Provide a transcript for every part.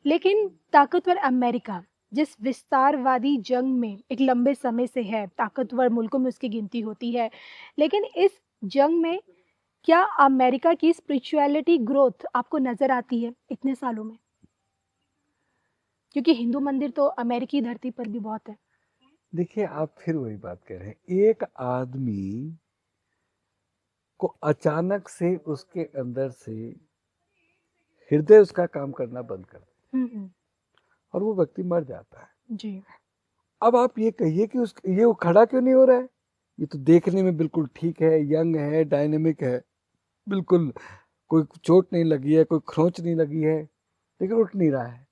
लेकिन ताकतवर अमेरिका जिस विस्तारवादी जंग में एक लंबे समय से है, ताकतवर मुल्कों में उसकी गिनती होती है, लेकिन इस जंग में क्या अमेरिका की स्पिरिचुअलिटी ग्रोथ आपको नजर आती है इतने सालों में? क्योंकि हिंदू मंदिर तो अमेरिकी धरती पर भी बहुत है। देखिए, आप फिर वही बात कह रहे हैं। एक आदमी को अचानक से उसके अंदर से हृदय उसका काम करना बंद कर दे हम्म। और वो व्यक्ति मर जाता है। जी। अब आप ये कहिए कि ये वो खड़ा क्यों नहीं हो रहा है? ये तो देखने में बिल्कुल ठीक है, यंग है, डायनेमिक है, बिल्कुल कोई चोट नहीं लगी है, कोई खरोंच नहीं लगी है, लेकिन उठ नहीं रहा है।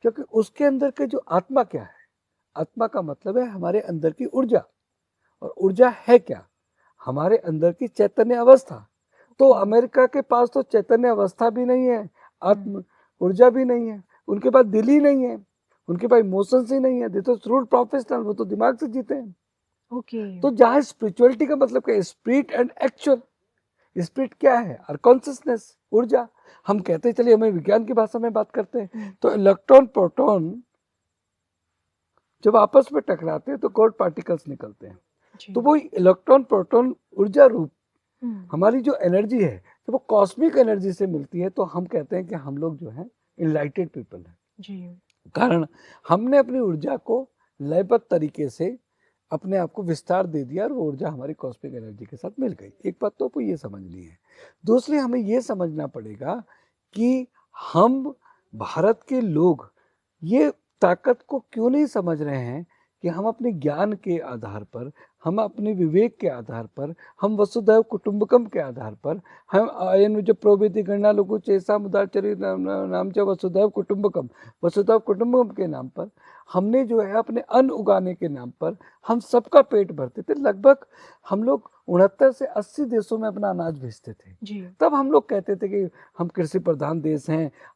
क्योंकि उसके अंदर के जो आत्मा क्या है, आत्मा का मतलब है हमारे अंदर की ऊर्जा। और ऊर्जा है क्या? हमारे अंदर की चैतन्य अवस्था। तो ओके। अमेरिका के पास तो चैतन्य अवस्था भी नहीं है, हम्म। आत्म ऊर्जा भी नहीं है, उनके पास दिल ही नहीं है, उनके पास इमोशंस ही नहीं है। दे तो रूड प्रोफेशनल, वो तो दिमाग से जीते हैं। ओके। तो जहाँ स्पिरिचुअलिटी का मतलब क्या है? Spirit and actual. स्पिरिट क्या है? और कॉन्सियसनेस, ऊर्जा। हम कहते हैं, चलिए हमें विज्ञान की भाषा में बात करते हैं, तो इलेक्ट्रॉन प्रोटॉन जब आपस में टकराते हैं तो गॉड पार्टिकल्स निकलते हैं। जी। तो वो इलेक्ट्रॉन प्रोटॉन ऊर्जा रूप हमारी जो एनर्जी है, तो वो कॉस्मिक एनर्जी से मिलती है। तो हम कहते हैं कि हम लोग जो है इनलाइटेड पीपल हैं। जी। कारण हमने अपनी ऊर्जा को लयबद्ध तरीके से अपने आप को विस्तार दे दिया और वो ऊर्जा हमारी कॉस्मिक एनर्जी के साथ मिल गई। एक बात तो आपको ये समझनी है। दूसरी, हमें ये समझना पड़ेगा कि हम भारत के लोग ये ताकत को क्यों नहीं समझ रहे हैं कि हम अपने ज्ञान के आधार पर, हम अपने विवेक के आधार पर, हम वसुधैव कुटुंबकम के आधार पर, हम आयन जो प्रवृत्ति गणना लोगों चेसा मुदाचरी नाम च वसुधैव कुटुंबकम, वसुधैव कुटुंबकम के नाम पर हमने जो है अपने अन्न उगाने के नाम पर हम सबका पेट भरते थे। लगभग हम लोग 69 से 80 देशों में अपना अनाज भेजते थे। जी। तब हम लोग कहते थे कि हम कृषि प्रधान देश हैं,